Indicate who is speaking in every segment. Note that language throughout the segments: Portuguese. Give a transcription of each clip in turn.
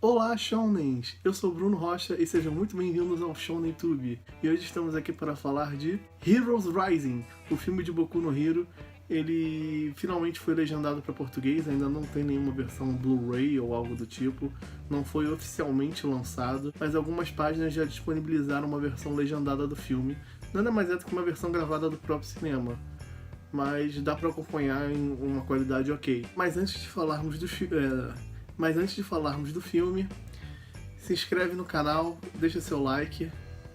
Speaker 1: Olá, Shounens! Eu sou Bruno Rocha e sejam muito bem-vindos ao Shounen Tube. E hoje estamos aqui para falar de Heroes Rising, o filme de Boku no Hero. Ele finalmente foi legendado para português, ainda não tem nenhuma versão Blu-ray ou algo do tipo, não foi oficialmente lançado, mas algumas páginas já disponibilizaram uma versão legendada do filme. Nada mais é do que uma versão gravada do próprio cinema, mas dá para acompanhar em uma qualidade ok. Mas antes de falarmos do filme, se inscreve no canal, deixa seu like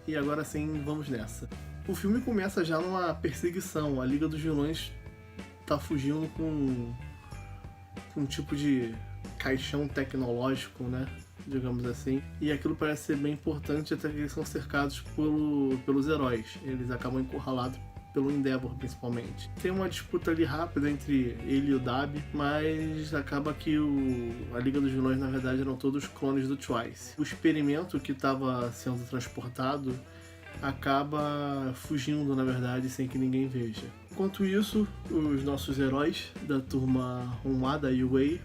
Speaker 1: e agora sim, vamos nessa. O filme começa já numa perseguição, a Liga dos Vilões tá fugindo com um tipo de caixão tecnológico, né, digamos assim, e aquilo parece ser bem importante até que eles são cercados pelos heróis, eles acabam encurralados pelo Endeavor, principalmente. Tem uma disputa ali rápida entre ele e o Dabi, mas acaba que a Liga dos Vilões, na verdade, eram todos clones do Twice. O experimento que estava sendo transportado acaba fugindo, na verdade, sem que ninguém veja. Enquanto isso, os nossos heróis da turma 1A da UA,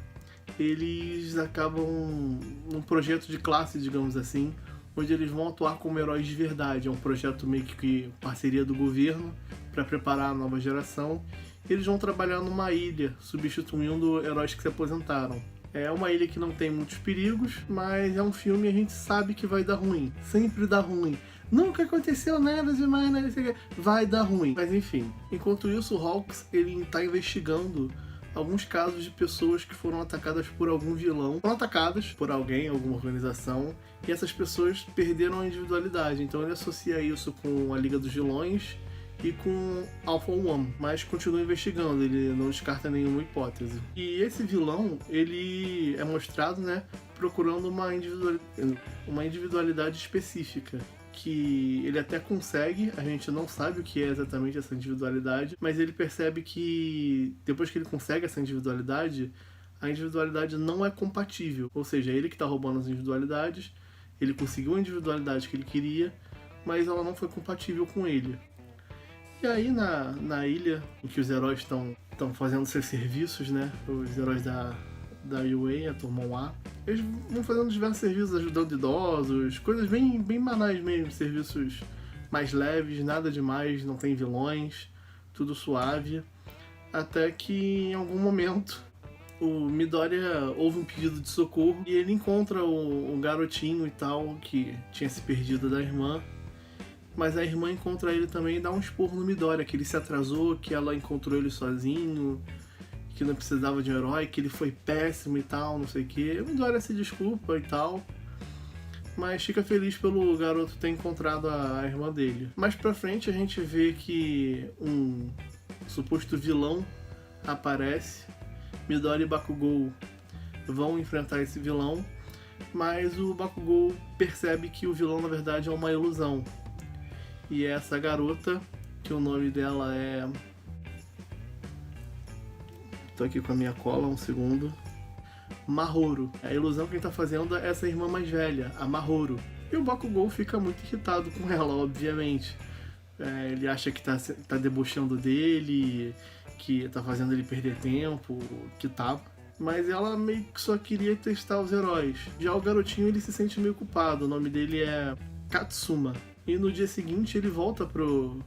Speaker 1: eles acabam num projeto de classe, digamos assim, onde eles vão atuar como heróis de verdade. É um projeto meio que parceria do governo para preparar a nova geração. Eles vão trabalhar numa ilha, substituindo heróis que se aposentaram. É uma ilha que não tem muitos perigos, mas é um filme e a gente sabe que vai dar ruim. Sempre dá ruim. Nunca aconteceu nada demais, né? Vai dar ruim. Mas enfim, enquanto isso, o Hawks ele está investigando alguns casos de pessoas que foram atacadas por algum vilão, foram atacadas por alguém, alguma organização, e essas pessoas perderam a individualidade. Então ele associa isso com a Liga dos Vilões e com Alpha One, mas continua investigando, ele não descarta nenhuma hipótese. E esse vilão, ele é mostrado, né, procurando uma individualidade específica, que ele até consegue, a gente não sabe o que é exatamente essa individualidade, mas ele percebe que depois que ele consegue essa individualidade, a individualidade não é compatível, ou seja, é ele que está roubando as individualidades, ele conseguiu a individualidade que ele queria, mas ela não foi compatível com ele. E aí na ilha, em que os heróis estão fazendo seus serviços, né, os heróis da UA, a turma 1A, eles vão fazendo diversos serviços, ajudando idosos, coisas bem banais mesmo, serviços mais leves, nada demais, não tem vilões, tudo suave, até que em algum momento o Midoriya ouve um pedido de socorro e ele encontra o garotinho e tal, que tinha se perdido da irmã, mas a irmã encontra ele também e dá um esporro no Midoriya, que ele se atrasou, que ela encontrou ele sozinho, que não precisava de um herói, que ele foi péssimo e tal, não sei o que. O Midoriya se desculpa e tal, mas fica feliz pelo garoto ter encontrado a irmã dele. Mais pra frente a gente vê que um suposto vilão aparece, Midoriya e Bakugou vão enfrentar esse vilão, mas o Bakugou percebe que o vilão na verdade é uma ilusão. E é essa garota, que o nome dela é... Tô aqui com a minha cola, um segundo. Mahoru. A ilusão que ele tá fazendo é essa irmã mais velha, a Mahoru. E o Bakugou fica muito irritado com ela, obviamente. Ele acha que tá debochando dele, que tá fazendo ele perder tempo, que tava. Mas ela meio que só queria testar os heróis. Já o garotinho, ele se sente meio culpado. O nome dele é Katsuma. E no dia seguinte ele volta pro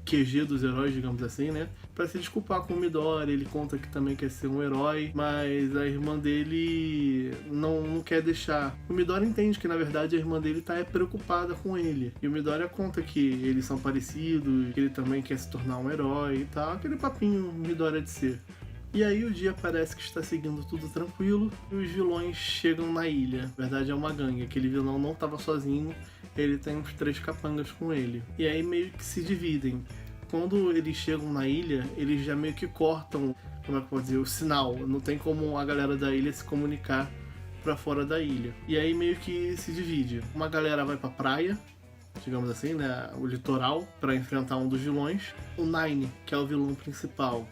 Speaker 1: QG dos heróis, digamos assim, né? Pra se desculpar com o Midoriya, ele conta que também quer ser um herói, mas a irmã dele não quer deixar. O Midoriya entende que, na verdade, a irmã dele tá preocupada com ele. E o Midoriya conta que eles são parecidos, que ele também quer se tornar um herói e tal. Aquele papinho Midoriya de ser. E aí o dia parece que está seguindo tudo tranquilo e os vilões chegam na ilha. Na verdade é uma gangue, aquele vilão não estava sozinho, ele tem uns 3 capangas com ele. E aí meio que se dividem. Quando eles chegam na ilha, eles já meio que cortam, como é que eu posso dizer, o sinal. Não tem como a galera da ilha se comunicar para fora da ilha. E aí meio que se divide. Uma galera vai pra praia, digamos assim, né, o litoral, para enfrentar um dos vilões. O Nine, que é o vilão principal,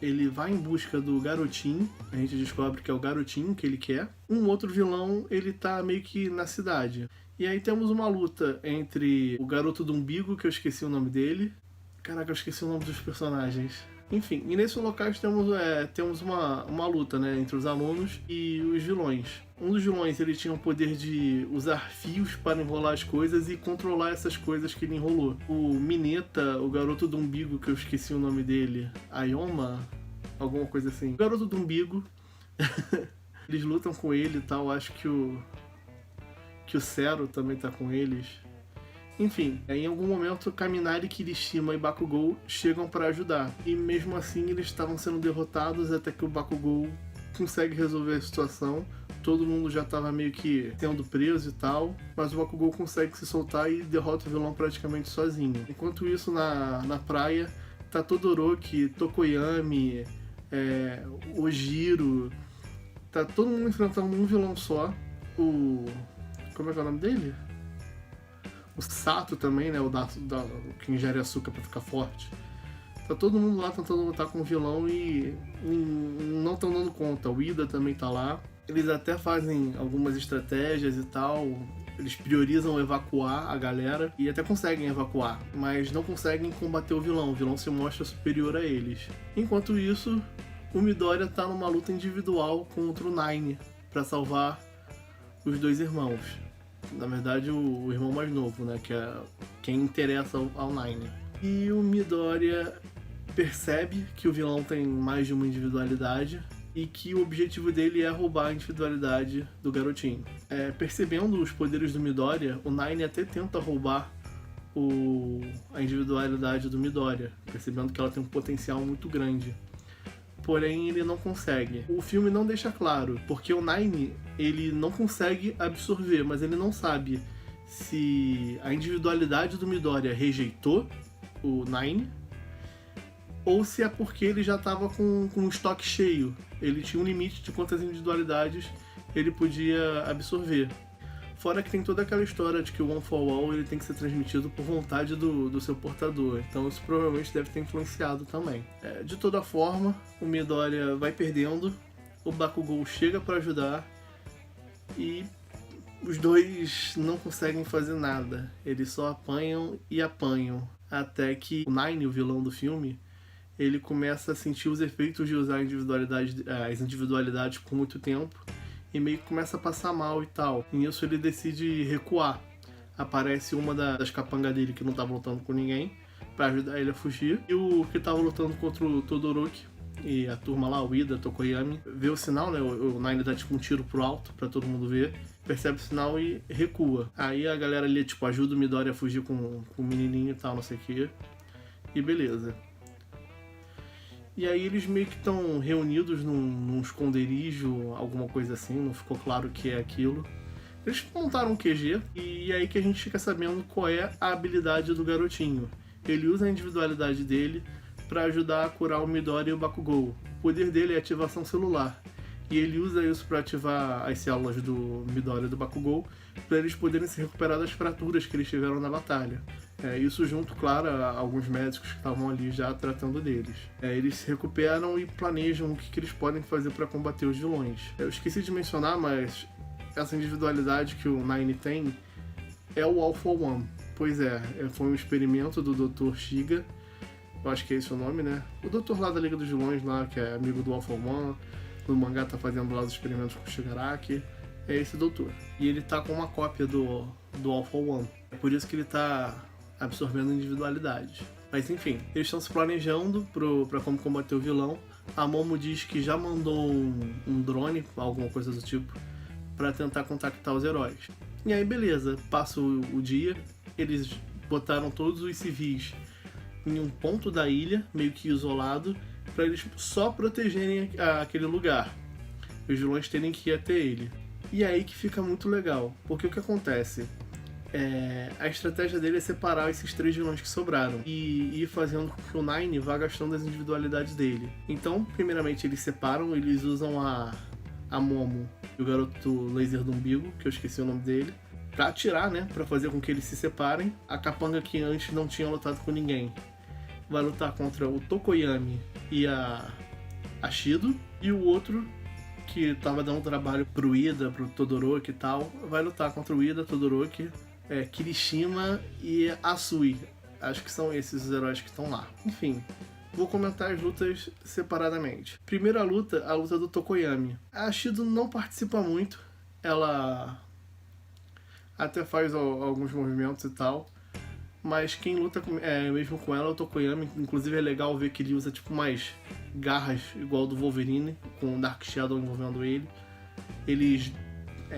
Speaker 1: ele vai em busca do garotinho, a gente descobre que é o garotinho que ele quer. Um outro vilão, ele tá meio que na cidade. E aí temos uma luta entre o garoto do umbigo, que eu esqueci o nome dele. Caraca, eu esqueci o nome dos personagens. Enfim, e nesse local temos uma luta, né, entre os alunos e os vilões. Um dos vilões, ele tinha o poder de usar fios para enrolar as coisas e controlar essas coisas que ele enrolou. O Mineta, o garoto do umbigo, que eu esqueci o nome dele, Ayoma, alguma coisa assim. O garoto do umbigo, eles lutam com ele e tal, acho que o Zero também tá com eles. Enfim, em algum momento Kaminari, Kirishima e Bakugou chegam para ajudar. E mesmo assim eles estavam sendo derrotados até que o Bakugou consegue resolver a situação. Todo mundo já estava meio que sendo preso e tal, mas o Bakugou consegue se soltar e derrota o vilão praticamente sozinho. Enquanto isso, na praia, tá Todoroki, Tokoyami, Ojiro, tá todo mundo enfrentando um vilão só. Como é que é o nome dele? O Sato também, né? Que ingere açúcar pra ficar forte. Tá todo mundo lá tentando lutar com o vilão e não estão dando conta. O Ida também tá lá. Eles até fazem algumas estratégias e tal. Eles priorizam evacuar a galera e até conseguem evacuar, mas não conseguem combater o vilão. O vilão se mostra superior a eles. Enquanto isso, o Midoriya tá numa luta individual contra o Nine pra salvar os dois irmãos. Na verdade, o irmão mais novo, né? Que é quem interessa ao Nine. E o Midoriya percebe que o vilão tem mais de uma individualidade e que o objetivo dele é roubar a individualidade do garotinho. Percebendo os poderes do Midoriya, o Nine até tenta roubar a individualidade do Midoriya, percebendo que ela tem um potencial muito grande. Porém, ele não consegue. O filme não deixa claro, porque o Nine, ele não consegue absorver, mas ele não sabe se a individualidade do Midoriya rejeitou o Nine ou se é porque ele já estava com o estoque cheio. Ele tinha um limite de quantas individualidades ele podia absorver. Fora que tem toda aquela história de que o One for All ele tem que ser transmitido por vontade do seu portador. Então isso provavelmente deve ter influenciado também. De toda forma, o Midoriya vai perdendo, o Bakugou chega para ajudar e os dois não conseguem fazer nada. Eles só apanham e apanham. Até que o Nine, o vilão do filme, ele começa a sentir os efeitos de usar as individualidades por muito tempo e meio que começa a passar mal e tal. E nisso ele decide recuar. Aparece uma das capangas dele que não tava lutando com ninguém pra ajudar ele a fugir. E o que tava lutando contra o Todoroki e a turma lá, o Ida, Tokoyami, vê o sinal, né? O Nine dá tipo um tiro pro alto pra todo mundo ver. Percebe o sinal e recua. Aí a galera ali, tipo, ajuda o Midoriya a fugir com o menininho e tal, não sei o que. E beleza. E aí eles meio que estão reunidos num esconderijo, alguma coisa assim, não ficou claro o que é aquilo. Eles montaram um QG e é aí que a gente fica sabendo qual é a habilidade do garotinho. Ele usa a individualidade dele para ajudar a curar o Midoriya e o Bakugou. O poder dele é ativação celular. E ele usa isso para ativar as células do Midoriya e do Bakugou para eles poderem se recuperar das fraturas que eles tiveram na batalha. Isso junto, claro, a alguns médicos que estavam ali já tratando deles. Eles se recuperam e planejam o que eles podem fazer para combater os vilões. Eu esqueci de mencionar, mas essa individualidade que o Nine tem é o All for One. Pois foi um experimento do Dr. Shiga, eu acho que é esse o nome, né? O doutor lá da Liga dos Vilões, lá, que é amigo do All for One, no mangá tá fazendo lá os experimentos com o Shigaraki, é esse doutor. E ele tá com uma cópia do All for One. É por isso que ele tá absorvendo individualidade. Mas enfim, eles estão se planejando pra como combater o vilão. A Momo diz que já mandou um drone, alguma coisa do tipo, pra tentar contactar os heróis. E aí beleza, passa o dia, eles botaram todos os civis em um ponto da ilha, meio que isolado, pra eles só protegerem aquele lugar. Os vilões terem que ir até ele. E é aí que fica muito legal, porque o que acontece? A estratégia dele é separar esses 3 vilões que sobraram e ir fazendo com que o Nine vá gastando as individualidades dele. Então, primeiramente eles separam, eles usam a Momo e o garoto laser do umbigo, que eu esqueci o nome dele, pra atirar, né, pra fazer com que eles se separem. A capanga que antes não tinha lutado com ninguém vai lutar contra o Tokoyami e a Shido, e o outro que tava dando trabalho pro Ida, pro Todoroki e tal, vai lutar contra o Ida, Todoroki, Kirishima e Asui. Acho que são esses os heróis que estão lá. Enfim, vou comentar as lutas separadamente. Primeira luta, a luta do Tokoyami. A Shido não participa muito, ela até faz alguns movimentos e tal, mas quem luta mesmo com ela é o Tokoyami. Inclusive é legal ver que ele usa tipo mais garras igual do Wolverine, com o Dark Shadow envolvendo ele. Eles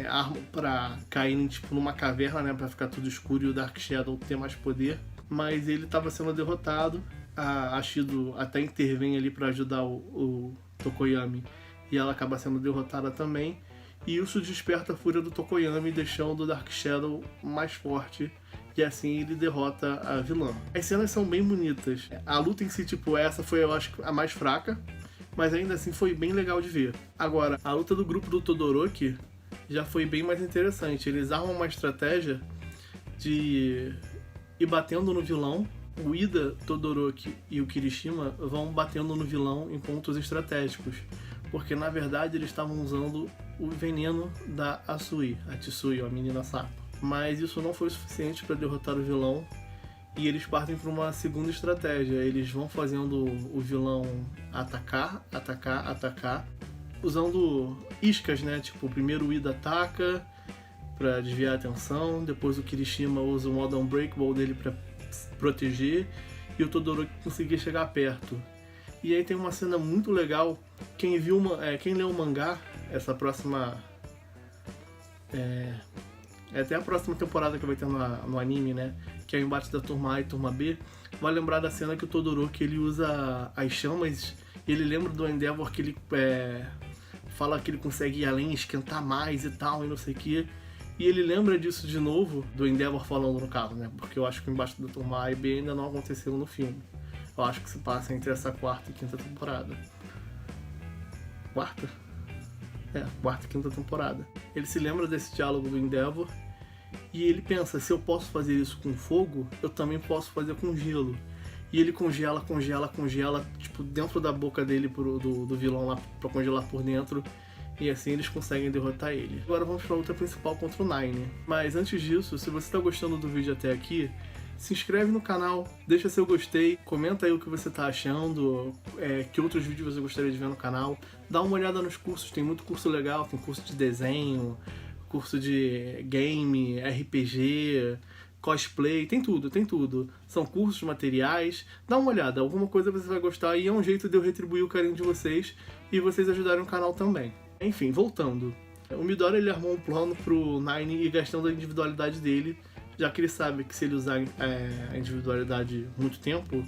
Speaker 1: armam pra caírem tipo numa caverna, né, pra ficar tudo escuro e o Dark Shadow ter mais poder. Mas ele estava sendo derrotado. A Shido até intervém ali para ajudar o Tokoyami e ela acaba sendo derrotada também. E isso desperta a fúria do Tokoyami, deixando o Dark Shadow mais forte. E assim ele derrota a vilã. As cenas são bem bonitas. A luta em si, tipo, essa foi, eu acho, a mais fraca, mas ainda assim foi bem legal de ver. Agora, a luta do grupo do Todoroki já foi bem mais interessante. Eles armam uma estratégia de ir batendo no vilão. O Ida, Todoroki e o Kirishima vão batendo no vilão em pontos estratégicos, porque na verdade eles estavam usando o veneno da Asui, a Tsui, a menina sapo. Mas isso não foi suficiente para derrotar o vilão e eles partem para uma segunda estratégia. Eles vão fazendo o vilão atacar, usando iscas, né? Tipo, primeiro o Ida ataca para desviar a atenção, depois o Kirishima usa o modo Unbreakable dele para proteger e o Todoroki conseguir chegar perto. E aí tem uma cena muito legal. Quem leu o mangá, essa próxima até a próxima temporada que vai ter no anime, né, que é o embate da turma A e turma B, vai lembrar da cena que o Todoroki ele usa as chamas. Ele lembra do Endeavor que ele fala que ele consegue ir além, esquentar mais e tal, e não sei o que. E ele lembra disso de novo, do Endeavor falando no caso, né? Porque eu acho que o embate da turma A e B ainda não aconteceu no filme. Eu acho que se passa entre essa quarta e quinta temporada. Quarta e quinta temporada. Ele se lembra desse diálogo do Endeavor e ele pensa, se eu posso fazer isso com fogo, eu também posso fazer com gelo. E ele congela, tipo, dentro da boca dele do vilão lá, pra congelar por dentro. E assim eles conseguem derrotar ele. Agora vamos pra luta principal contra o Nine. Mas antes disso, se você tá gostando do vídeo até aqui, se inscreve no canal, deixa seu gostei, comenta aí o que você tá achando, que outros vídeos você gostaria de ver no canal. Dá uma olhada nos cursos, tem muito curso legal, tem curso de desenho, curso de game, RPG, cosplay, tem tudo. São cursos, materiais, dá uma olhada, alguma coisa você vai gostar e é um jeito de eu retribuir o carinho de vocês e vocês ajudarem o canal também. Enfim, voltando. O Midori ele armou um plano pro Nine ir gastando a individualidade dele, já que ele sabe que se ele usar a individualidade muito tempo,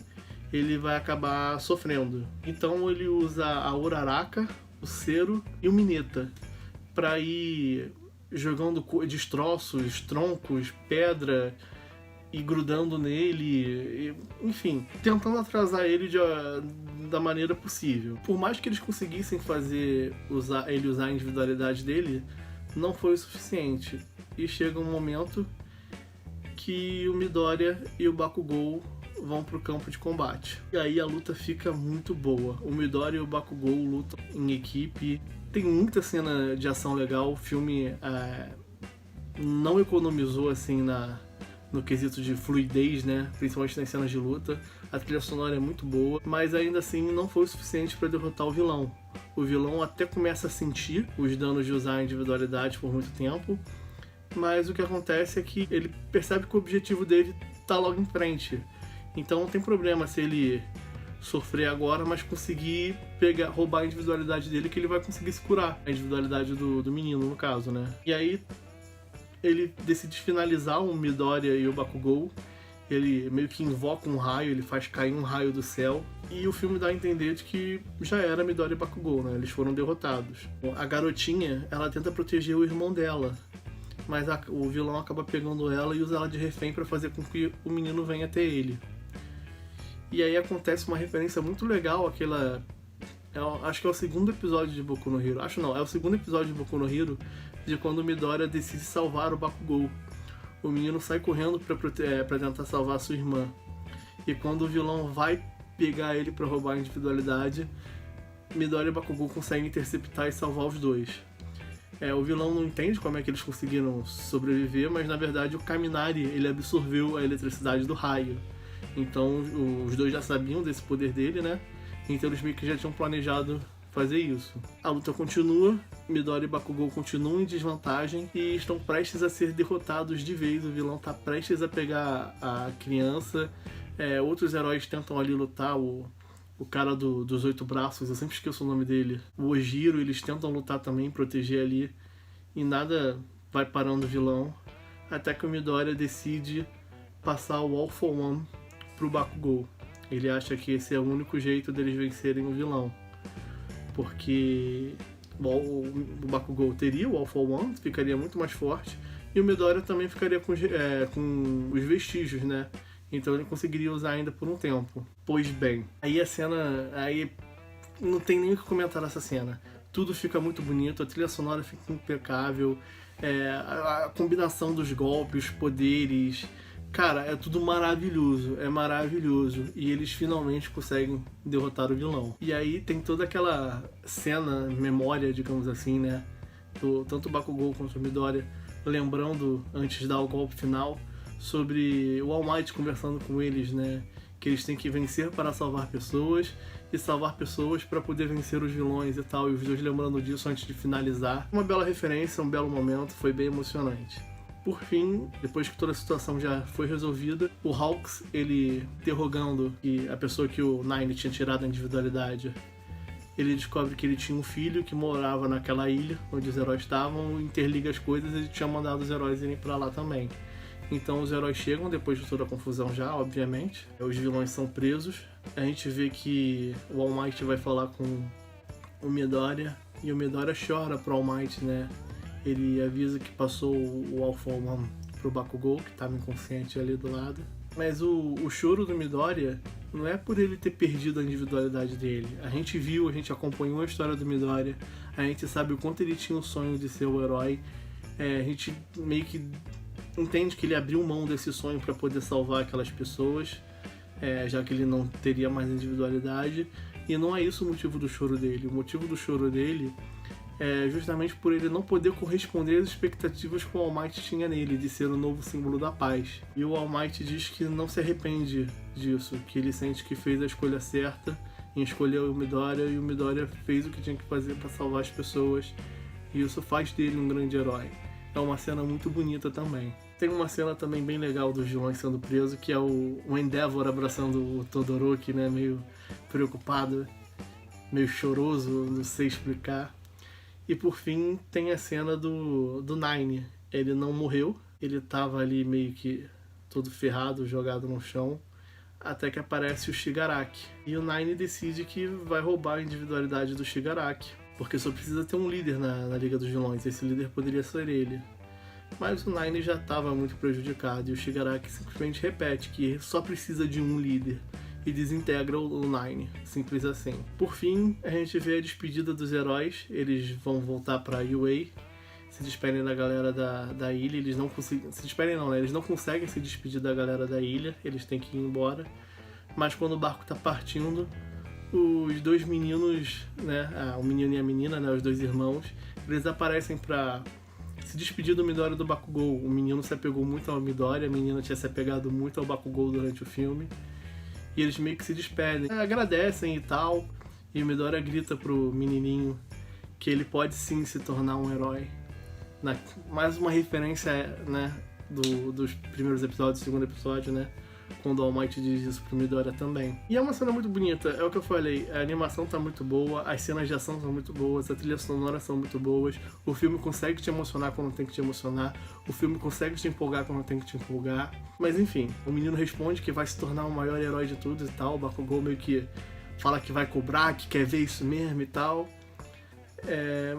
Speaker 1: ele vai acabar sofrendo. Então ele usa a Uraraka, o Cero e o Mineta para ir jogando destroços, troncos, pedra e grudando nele, enfim, tentando atrasar ele da maneira possível. Por mais que eles conseguissem usar a individualidade dele, não foi o suficiente. E chega um momento que o Midoriya e o Bakugou vão pro campo de combate. E aí a luta fica muito boa. O Midoriya e o Bakugou lutam em equipe. Tem muita cena de ação legal. O filme não economizou assim no quesito de fluidez, né? Principalmente nas cenas de luta. A trilha sonora é muito boa, mas ainda assim não foi o suficiente para derrotar o vilão. O vilão até começa a sentir os danos de usar a individualidade por muito tempo, mas o que acontece é que ele percebe que o objetivo dele tá logo em frente. Então não tem problema se ele sofrer agora, mas conseguir roubar a individualidade dele, que ele vai conseguir se curar. A individualidade do menino, no caso, né? E aí ele decide finalizar o Midoriya e o Bakugou. Ele meio que invoca um raio, ele faz cair um raio do céu. E o filme dá a entender de que já era Midoriya e Bakugou, né? Eles foram derrotados. A garotinha, ela tenta proteger o irmão dela, mas o vilão acaba pegando ela e usa ela de refém para fazer com que o menino venha até ele. E aí acontece uma referência muito legal, acho que é o segundo episódio de Boku no Hero. É o segundo episódio de Boku no Hero, de quando o Midoriya decide salvar o Bakugou. O menino sai correndo pra tentar salvar a sua irmã. E quando o vilão vai pegar ele pra roubar a individualidade, Midoriya e Bakugou conseguem interceptar e salvar os dois. O vilão não entende como é que eles conseguiram sobreviver, mas na verdade o Kaminari ele absorveu a eletricidade do raio. Então os dois já sabiam desse poder dele, né? Então eles meio que já tinham planejado fazer isso. A luta continua, Midori e Bakugou continuam em desvantagem e estão prestes a ser derrotados de vez. O vilão tá prestes a pegar a criança. Outros heróis tentam ali lutar, o cara dos 8 braços, eu sempre esqueço o nome dele, o Ojiro, eles tentam lutar também, proteger ali, e nada vai parando o vilão, até que o Midoriya decide passar o All for One pro Bakugou. Ele acha que esse é o único jeito deles vencerem o vilão, porque o Bakugou teria o All for One, ficaria muito mais forte, e o Midoriya também ficaria com os vestígios, né? Então ele conseguiria usar ainda por um tempo. Pois bem, aí a cena... Aí não tem nem o que comentar nessa cena. Tudo fica muito bonito, a trilha sonora fica impecável, a combinação dos golpes, os poderes... Cara, é tudo maravilhoso, é maravilhoso. E eles finalmente conseguem derrotar o vilão. E aí tem toda aquela cena, memória, digamos assim, né? Tanto o Bakugou quanto o Midoriya lembrando, antes de dar o golpe final, sobre o All Might conversando com eles, né? Que eles têm que vencer para salvar pessoas e salvar pessoas para poder vencer os vilões e tal. E os dois lembrando disso antes de finalizar. Uma bela referência, um belo momento, foi bem emocionante. Por fim, depois que toda a situação já foi resolvida, o Hawks, ele interrogando a pessoa que o Nine tinha tirado a individualidade, ele descobre que ele tinha um filho que morava naquela ilha onde os heróis estavam, interliga as coisas e tinha mandado os heróis irem para lá também. Então os heróis chegam depois de toda a confusão já, obviamente. Os vilões são presos. A gente vê que o All Might vai falar com o Midoriya e o Midoriya chora pro All Might, né? Ele avisa que passou o All for One pro Bakugou, que estava inconsciente ali do lado. Mas o choro do Midoriya não é por ele ter perdido a individualidade dele. A gente acompanhou a história do Midoriya, a gente sabe o quanto ele tinha o sonho de ser o herói. A gente meio que entende que ele abriu mão desse sonho para poder salvar aquelas pessoas, já que ele não teria mais individualidade. E não é isso o motivo do choro dele. O motivo do choro dele é justamente por ele não poder corresponder às expectativas que o All Might tinha nele, de ser o novo símbolo da paz. E o All Might diz que não se arrepende disso, que ele sente que fez a escolha certa em escolher o Midoriya, e o Midoriya fez o que tinha que fazer para salvar as pessoas, e isso faz dele um grande herói. É uma cena muito bonita também. Tem uma cena também bem legal dos vilões sendo presos, que é o Endeavor abraçando o Todoroki, né, meio preocupado, meio choroso, não sei explicar. E por fim tem a cena do Nine. Ele não morreu, ele tava ali meio que todo ferrado, jogado no chão, até que aparece o Shigaraki. E o Nine decide que vai roubar a individualidade do Shigaraki, porque só precisa ter um líder na Liga dos Vilões, esse líder poderia ser ele. Mas o Nine já estava muito prejudicado e o Shigaraki simplesmente repete que só precisa de um líder e desintegra o Nine, simples assim. Por fim, a gente vê a despedida dos heróis, eles vão voltar para UA, se despedem da galera da ilha, eles não conseguem... Se despedem não, né? Eles não conseguem se despedir da galera da ilha, eles têm que ir embora. Mas quando o barco tá partindo, os dois meninos, né? O menino e a menina, né? Os dois irmãos, eles aparecem pra se despedir do Midoriya e do Bakugou. O menino se apegou muito ao Midoriya, a menina tinha se apegado muito ao Bakugou durante o filme. E eles meio que se despedem, agradecem e tal. E o Midoriya grita pro menininho que ele pode sim se tornar um herói. Mais uma referência, né, dos primeiros episódios, do segundo episódio, né? Quando o All Might diz isso pro Midoriya também. E é uma cena muito bonita, é o que eu falei, a animação tá muito boa, as cenas de ação são muito boas, a trilha sonora são muito boas, o filme consegue te emocionar quando tem que te emocionar, o filme consegue te empolgar quando tem que te empolgar. Mas enfim, o menino responde que vai se tornar o maior herói de tudo e tal, o Bakugou meio que fala que vai cobrar, que quer ver isso mesmo e tal.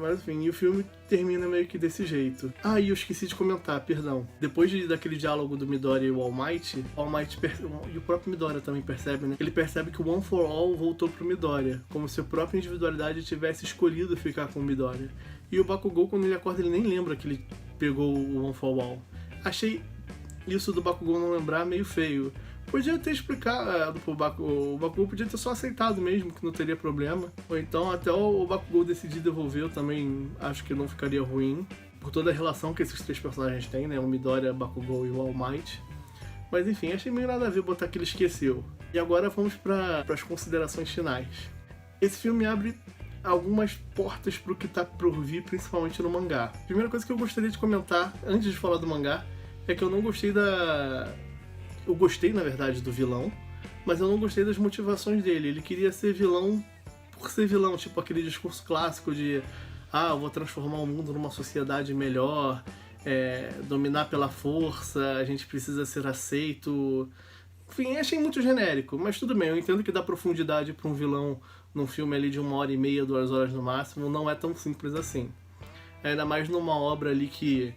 Speaker 1: Mas enfim, o filme termina meio que desse jeito. E eu esqueci de comentar, perdão. Depois daquele diálogo do Midoriya e o All Might e o próprio Midoriya também percebe, né? Ele percebe que o One for All voltou pro Midoriya, como se a própria individualidade tivesse escolhido ficar com o Midoriya. E o Bakugou, quando ele acorda, ele nem lembra que ele pegou o One for All. Achei isso do Bakugou não lembrar meio feio. Podia ter explicado pro Bakugou, o Bakugou podia ter só aceitado mesmo, que não teria problema. Ou então até o Bakugou decidir devolver, eu também acho que não ficaria ruim. Por toda a relação que esses três personagens têm, né? O Midoriya, o Bakugou e o All Might. Mas enfim, achei meio nada a ver botar que ele esqueceu. E agora vamos para as considerações finais. Esse filme abre algumas portas pro que tá por vir, principalmente no mangá. A primeira coisa que eu gostaria de comentar, antes de falar do mangá, é que eu não gostei Eu gostei, na verdade, do vilão, mas eu não gostei das motivações dele. Ele queria ser vilão por ser vilão, tipo aquele discurso clássico de eu vou transformar o mundo numa sociedade melhor, dominar pela força, a gente precisa ser aceito. Enfim, achei muito genérico, mas tudo bem, eu entendo que dá profundidade para um vilão num filme ali de 1h30, 2 horas no máximo, não é tão simples assim. Ainda mais numa obra ali que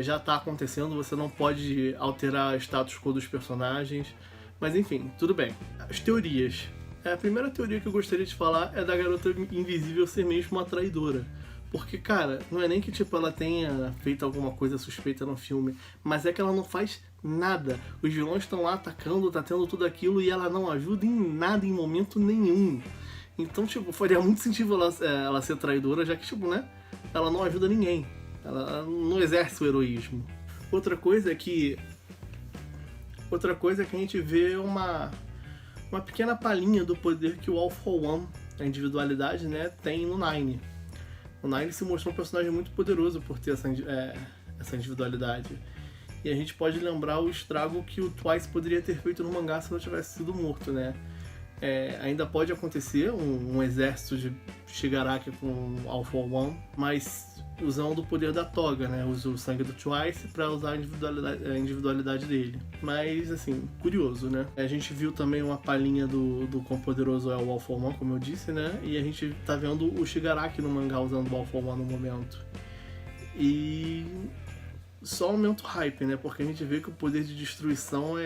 Speaker 1: já está acontecendo, você não pode alterar o status quo dos personagens, mas enfim, tudo bem. As teorias. A primeira teoria que eu gostaria de falar é da garota invisível ser mesmo uma traidora. Porque, cara, não é nem que tipo, ela tenha feito alguma coisa suspeita no filme, mas é que ela não faz nada. Os vilões estão lá atacando, tá tendo tudo aquilo e ela não ajuda em nada, em momento nenhum. Então, tipo, faria muito sentido ela ser traidora, já que, tipo, né, ela não ajuda ninguém. Ela não exerce o heroísmo. Outra coisa é que a gente vê uma pequena palhinha do poder que o All for One, a individualidade, né, tem no Nine. O Nine se mostrou um personagem muito poderoso por ter essa individualidade. E a gente pode lembrar o estrago que o Twice poderia ter feito no mangá se não tivesse sido morto, né? Ainda pode acontecer um exército de Shigaraki com All for One, mas usando o poder da toga, né? Usa o sangue do Twice pra usar a individualidade dele. Mas, assim, curioso, né? A gente viu também uma palhinha do quão poderoso é o All for One, como eu disse, né? E a gente tá vendo o Shigaraki no mangá usando o All for One no momento. E só aumenta o hype, né? Porque a gente vê que o poder de destruição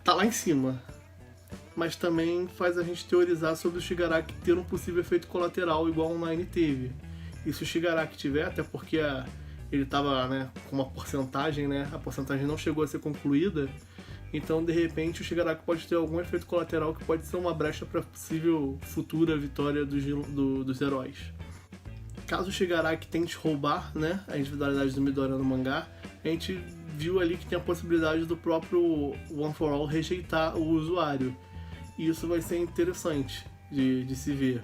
Speaker 1: tá lá em cima. Mas também faz a gente teorizar sobre o Shigaraki ter um possível efeito colateral igual o Nine teve. E se o Shigaraki tiver, até porque ele estava, né, com uma porcentagem, né, a porcentagem não chegou a ser concluída, então de repente o Shigaraki pode ter algum efeito colateral que pode ser uma brecha para possível futura vitória dos heróis. Caso o Shigaraki tente roubar, né, a individualidade do Midoriya no mangá, a gente viu ali que tem a possibilidade do próprio One for All rejeitar o usuário. E isso vai ser interessante de se ver.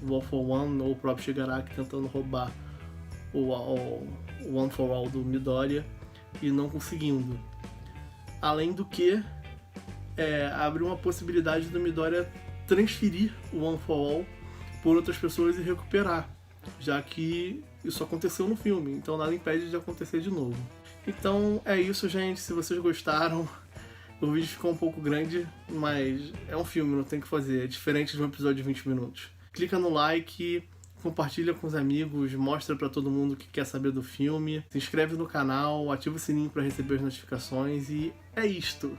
Speaker 1: O All for One ou o próprio Shigaraki tentando roubar o One for All do Midoriya e não conseguindo. Além do que, abre uma possibilidade do Midoriya transferir o One for All por outras pessoas e recuperar, já que isso aconteceu no filme, então nada impede de acontecer de novo. Então é isso, gente. Se vocês gostaram, o vídeo ficou um pouco grande, mas é um filme, não tem o que fazer. É diferente de um episódio de 20 minutos. Clica no like, compartilha com os amigos, mostra pra todo mundo que quer saber do filme. Se inscreve no canal, ativa o sininho pra receber as notificações e é isto.